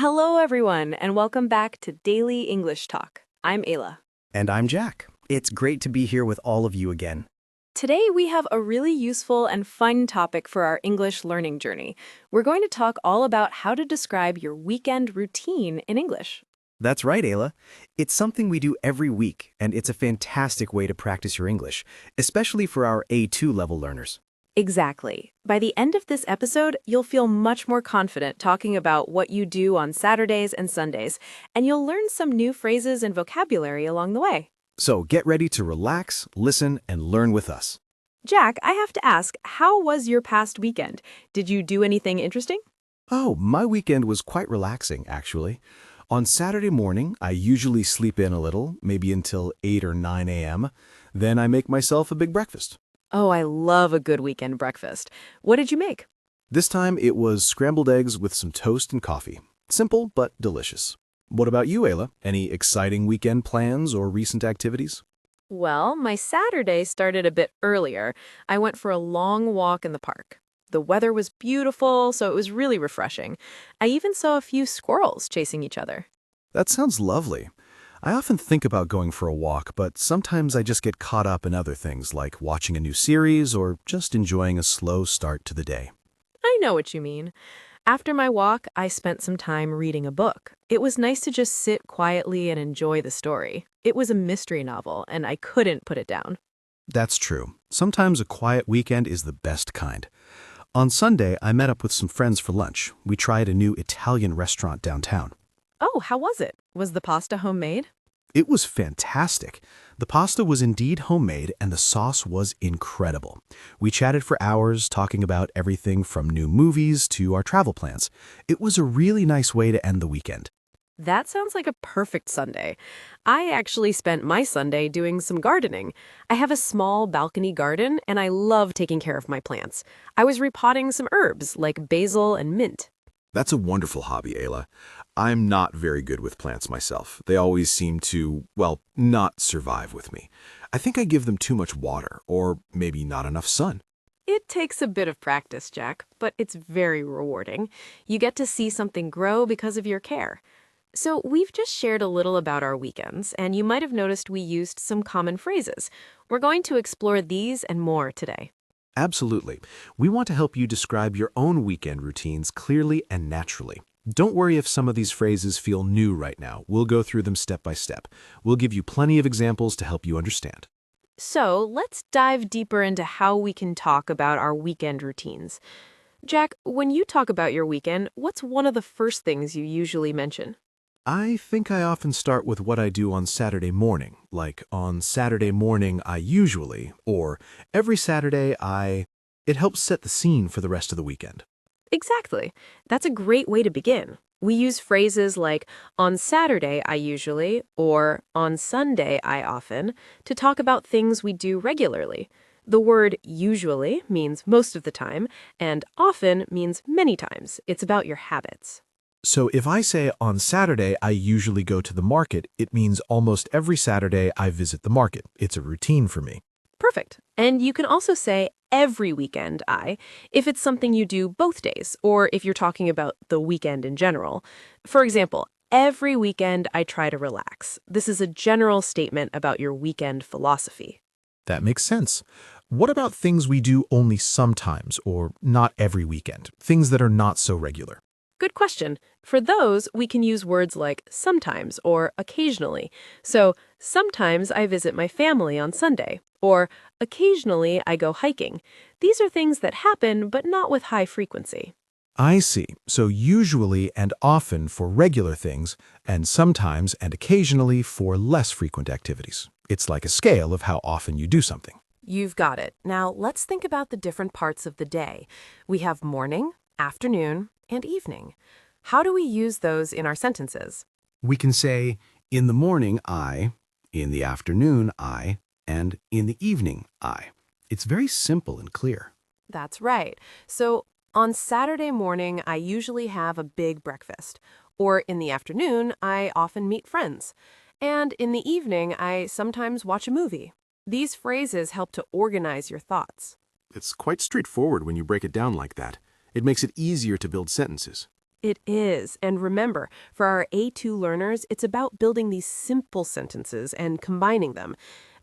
Hello, everyone, and welcome back to Daily English Talk. I'm Ayla. And I'm Jack. It's great to be here with all of you again. Today, we have a really useful and fun topic for our English learning journey. We're going to talk all about how to describe your weekend routine in English. That's right, Ayla. It's something we do every week, and it's a fantastic way to practice your English, especially for our A2 level learners. Exactly. By the end of this episode, you'll feel much more confident talking about what you do on Saturdays and Sundays, and you'll learn some new phrases and vocabulary along the way. So get ready to relax, listen, and learn with us. Jack, I have to ask, how was your past weekend? Did you do anything interesting? Oh, my weekend was quite relaxing, actually. On Saturday morning, I usually sleep in a little, maybe until 8 or 9 a.m. Then I make myself a big breakfast. Oh, I love a good weekend breakfast. What did you make? This time it was scrambled eggs with some toast and coffee. Simple but delicious. What about you, Ayla? Any exciting weekend plans or recent activities? Well, my Saturday started a bit earlier. I went for a long walk in the park. The weather was beautiful, so it was really refreshing. I even saw a few squirrels chasing each other. That sounds lovely. I often think about going for a walk, but sometimes I just get caught up in other things like watching a new series or just enjoying a slow start to the day. I know what you mean. After my walk, I spent some time reading a book. It was nice to just sit quietly and enjoy the story. It was a mystery novel, and I couldn't put it down. That's true. Sometimes a quiet weekend is the best kind. On Sunday, I met up with some friends for lunch. We tried a new Italian restaurant downtown. Oh, how was it? Was the pasta homemade? It was fantastic. The pasta was indeed homemade and the sauce was incredible. We chatted for hours talking about everything from new movies to our travel plans. It was a really nice way to end the weekend. That sounds like a perfect Sunday. I actually spent my Sunday doing some gardening. I have a small balcony garden and I love taking care of my plants. I was repotting some herbs like basil and mint. That's a wonderful hobby, Ayla. I'm not very good with plants myself. They always seem to, well, not survive with me. I think I give them too much water, or maybe not enough sun. It takes a bit of practice, Jack, but it's very rewarding. You get to see something grow because of your care. So we've just shared a little about our weekends, and you might have noticed we used some common phrases. We're going to explore these and more today. Absolutely. We want to help you describe your own weekend routines clearly and naturally. Don't worry if some of these phrases feel new right now. We'll go through them step by step. We'll give you plenty of examples to help you understand. So let's dive deeper into how we can talk about our weekend routines. Jack, when you talk about your weekend, what's one of the first things you usually mention? I think I often start with what I do on Saturday morning, like on Saturday morning I usually, or every Saturday I... It helps set the scene for the rest of the weekend. Exactly. That's a great way to begin. We use phrases like, on Saturday I usually, or on Sunday I often, to talk about things we do regularly. The word usually means most of the time, and often means many times. It's about your habits. So if I say on Saturday I usually go to the market, it means almost every Saturday I visit the market. It's a routine for me. Perfect. And you can also say every weekend if it's something you do both days, or if you're talking about the weekend in general. For example, every weekend I try to relax. This is a general statement about your weekend philosophy. That makes sense. What about things we do only sometimes or not every weekend? Things that are not so regular. Good question. For those, we can use words like sometimes or occasionally. So, sometimes I visit my family on Sunday, or occasionally I go hiking. These are things that happen, but not with high frequency. I see. So usually and often for regular things, and sometimes and occasionally for less frequent activities. It's like a scale of how often you do something. You've got it. Now, let's think about the different parts of the day. We have morning, afternoon, and evening. How do we use those in our sentences? We can say, in the morning, I, in the afternoon, I, and in the evening, I. It's very simple and clear. That's right. So, on Saturday morning, I usually have a big breakfast. Or in the afternoon, I often meet friends. And in the evening, I sometimes watch a movie. These phrases help to organize your thoughts. It's quite straightforward when you break it down like that. It makes it easier to build sentences. It is. And remember, for our A2 learners, it's about building these simple sentences and combining them.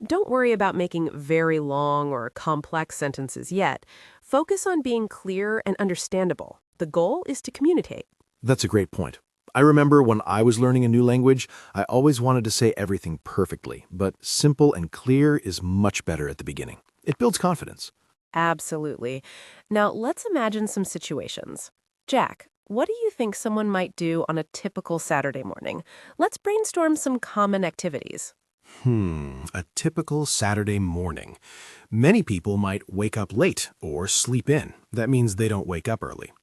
Don't worry about making very long or complex sentences yet. Focus on being clear and understandable. The goal is to communicate. That's a great point. I remember when I was learning a new language, I always wanted to say everything perfectly, but simple and clear is much better at the beginning. It builds confidence. Absolutely. Now, let's imagine some situations. Jack, what do you think someone might do on a typical Saturday morning? Let's brainstorm some common activities. A typical Saturday morning. Many people might wake up late or sleep in. That means they don't wake up early.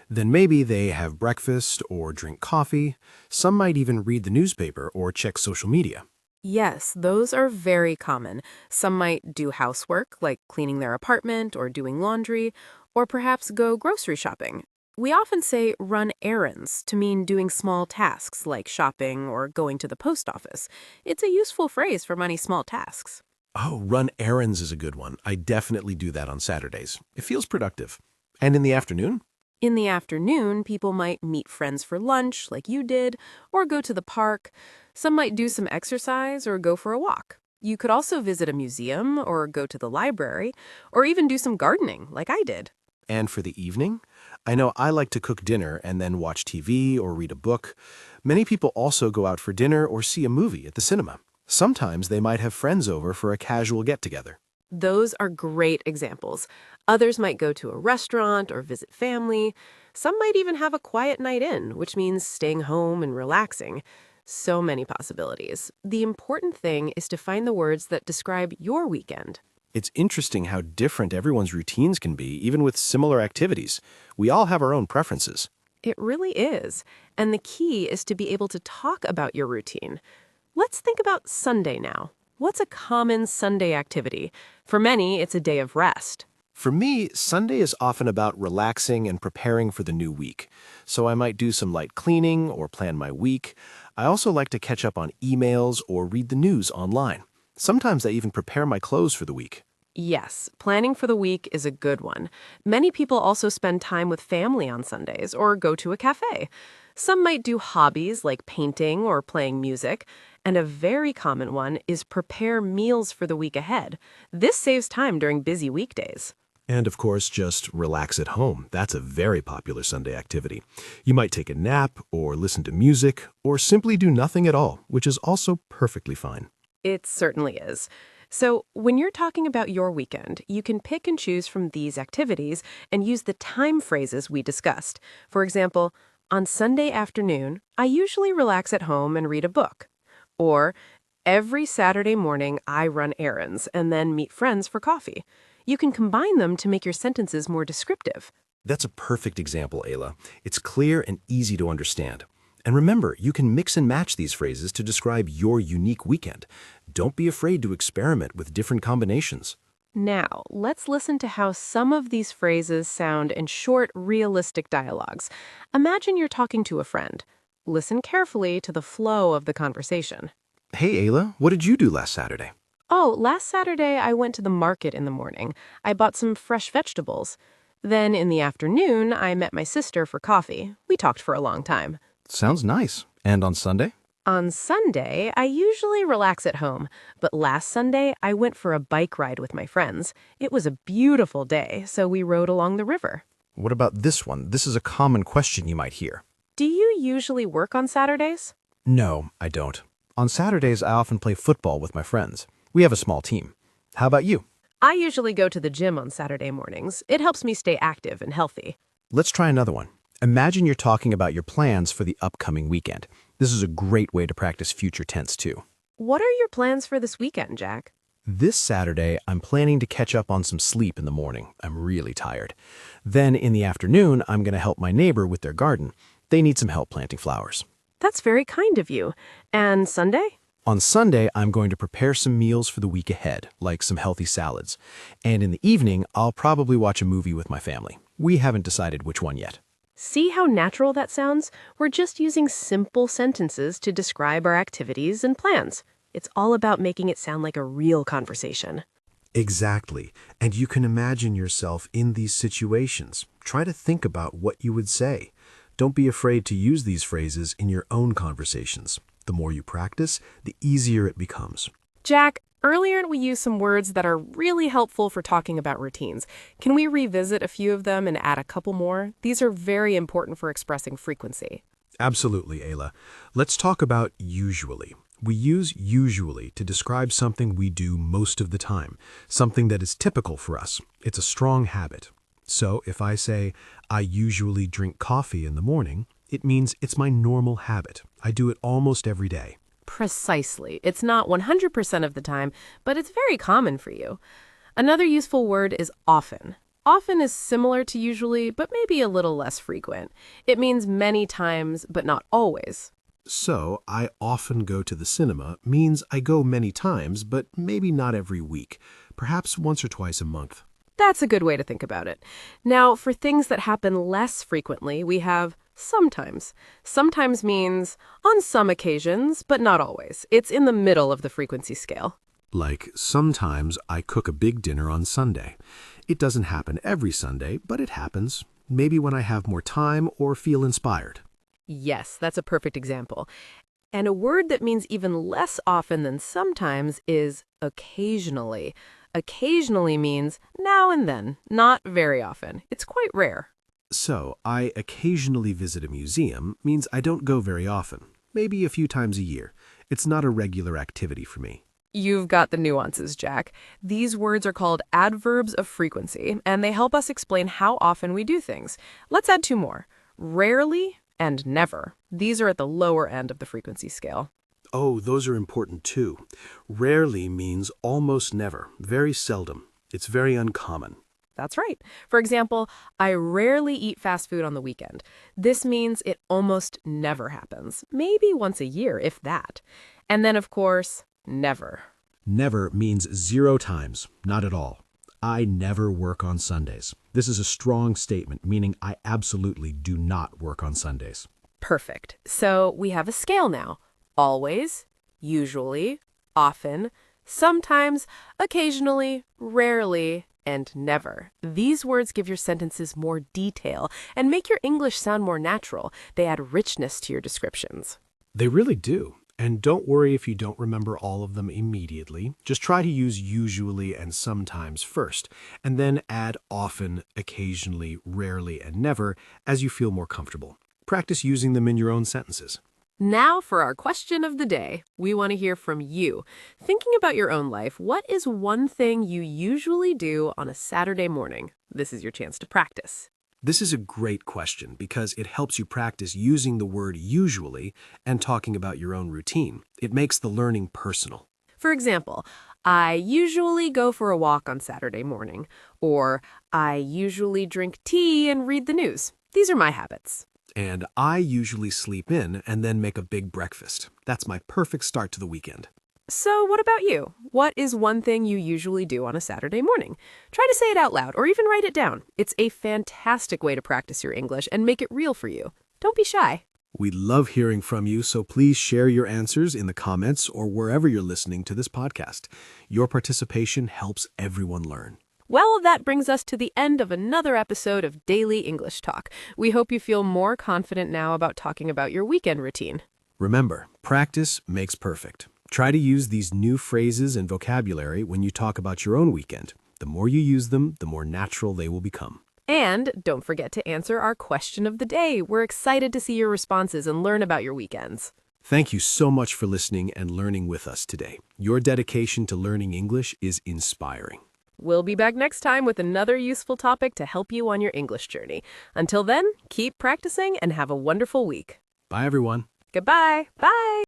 Then maybe they have breakfast or drink coffee. Some might even read the newspaper or check social media. Yes, those are very common. Some might do housework, like cleaning their apartment or doing laundry, or perhaps go grocery shopping. We often say run errands to mean doing small tasks like shopping or going to the post office. It's a useful phrase for many small tasks. Oh, run errands is a good one. I definitely do that on Saturdays. It feels productive. And in the afternoon? In the afternoon, people might meet friends for lunch, like you did, or go to the park. Some might do some exercise or go for a walk. You could also visit a museum or go to the library, or even do some gardening, like I did. And for the evening? I know I like to cook dinner and then watch TV or read a book. Many people also go out for dinner or see a movie at the cinema. Sometimes they might have friends over for a casual get-together. Those are great examples. Others might go to a restaurant or visit family. Some might even have a quiet night in, which means staying home and relaxing. So many possibilities. The important thing is to find the words that describe your weekend. It's interesting how different everyone's routines can be, even with similar activities. We all have our own preferences. It really is. And the key is to be able to talk about your routine. Let's think about Sunday now. What's a common Sunday activity? For many, it's a day of rest. For me, Sunday is often about relaxing and preparing for the new week. So I might do some light cleaning or plan my week. I also like to catch up on emails or read the news online. Sometimes I even prepare my clothes for the week. Yes, planning for the week is a good one. Many people also spend time with family on Sundays or go to a cafe. Some might do hobbies like painting or playing music. And a very common one is prepare meals for the week ahead. This saves time during busy weekdays. And of course, just relax at home. That's a very popular Sunday activity. You might take a nap or listen to music or simply do nothing at all, which is also perfectly fine. It certainly is. So when you're talking about your weekend, you can pick and choose from these activities and use the time phrases we discussed. For example, on Sunday afternoon, I usually relax at home and read a book. Or, every Saturday morning, I run errands and then meet friends for coffee. You can combine them to make your sentences more descriptive. That's a perfect example, Ayla. It's clear and easy to understand. And remember, you can mix and match these phrases to describe your unique weekend. Don't be afraid to experiment with different combinations. Now, let's listen to how some of these phrases sound in short, realistic dialogues. Imagine you're talking to a friend. Listen carefully to the flow of the conversation. Hey, Ayla, what did you do last Saturday? Oh, last Saturday I went to the market in the morning. I bought some fresh vegetables. Then in the afternoon, I met my sister for coffee. We talked for a long time. Sounds nice. And on Sunday? On Sunday, I usually relax at home, but last Sunday, I went for a bike ride with my friends. It was a beautiful day, so we rode along the river. What about this one? This is a common question you might hear. Do you usually work on Saturdays? No, I don't. On Saturdays, I often play football with my friends. We have a small team. How about you? I usually go to the gym on Saturday mornings. It helps me stay active and healthy. Let's try another one. Imagine you're talking about your plans for the upcoming weekend. This is a great way to practice future tense, too. What are your plans for this weekend, Jack? This Saturday, I'm planning to catch up on some sleep in the morning. I'm really tired. Then in the afternoon, I'm going to help my neighbor with their garden. They need some help planting flowers. That's very kind of you. And Sunday? On Sunday, I'm going to prepare some meals for the week ahead, like some healthy salads. And in the evening, I'll probably watch a movie with my family. We haven't decided which one yet. See how natural that sounds? We're just using simple sentences to describe our activities and plans. It's all about making it sound like a real conversation. Exactly. And you can imagine yourself in these situations. Try to think about what you would say. Don't be afraid to use these phrases in your own conversations. The more you practice, the easier it becomes. Jack, earlier we used some words that are really helpful for talking about routines. Can we revisit a few of them and add a couple more? These are very important for expressing frequency. Absolutely, Ayla. Let's talk about usually. We use usually to describe something we do most of the time, something that is typical for us. It's a strong habit. So if I say, I usually drink coffee in the morning, it means it's my normal habit. I do it almost every day. Precisely. It's not 100% of the time, but it's very common for you. Another useful word is often. Often is similar to usually, but maybe a little less frequent. It means many times, but not always. So, I often go to the cinema means I go many times, but maybe not every week, perhaps once or twice a month. That's a good way to think about it. Now, for things that happen less frequently, we have sometimes. Sometimes means on some occasions, but not always. It's in the middle of the frequency scale. Like, sometimes I cook a big dinner on Sunday. It doesn't happen every Sunday, but it happens. Maybe when I have more time or feel inspired. Yes, that's a perfect example. And a word that means even less often than sometimes is occasionally. Occasionally means now and then, not very often. It's quite rare. So, I occasionally visit a museum means I don't go very often, maybe a few times a year. It's not a regular activity for me. You've got the nuances, Jack. These words are called adverbs of frequency, and they help us explain how often we do things. Let's add two more. Rarely and never. These are at the lower end of the frequency scale. Oh, those are important too. Rarely means almost never, very seldom. It's very uncommon. That's right. For example, I rarely eat fast food on the weekend. This means it almost never happens. Maybe once a year, if that. And then, of course, never. Never means 0 times, not at all. I never work on Sundays. This is a strong statement, meaning I absolutely do not work on Sundays. Perfect. So we have a scale now. Always, usually, often, sometimes, occasionally, rarely, and never. These words give your sentences more detail and make your English sound more natural. They add richness to your descriptions. They really do. And don't worry if you don't remember all of them immediately. Just try to use usually and sometimes first, and then add often, occasionally, rarely, and never as you feel more comfortable. Practice using them in your own sentences. Now for our question of the day. We want to hear from you. Thinking about your own life, what is one thing you usually do on a Saturday morning? This is your chance to practice. This is a great question because it helps you practice using the word usually and talking about your own routine. It makes the learning personal. For example, I usually go for a walk on Saturday morning, or I usually drink tea and read the news. These are my habits. And I usually sleep in and then make a big breakfast. That's my perfect start to the weekend. So what about you? What is one thing you usually do on a Saturday morning? Try to say it out loud or even write it down. It's a fantastic way to practice your English and make it real for you. Don't be shy. We love hearing from you, so please share your answers in the comments or wherever you're listening to this podcast. Your participation helps everyone learn. Well, that brings us to the end of another episode of Daily English Talk. We hope you feel more confident now about talking about your weekend routine. Remember, practice makes perfect. Try to use these new phrases and vocabulary when you talk about your own weekend. The more you use them, the more natural they will become. And don't forget to answer our question of the day. We're excited to see your responses and learn about your weekends. Thank you so much for listening and learning with us today. Your dedication to learning English is inspiring. We'll be back next time with another useful topic to help you on your English journey. Until then, keep practicing and have a wonderful week. Bye, everyone. Goodbye. Bye.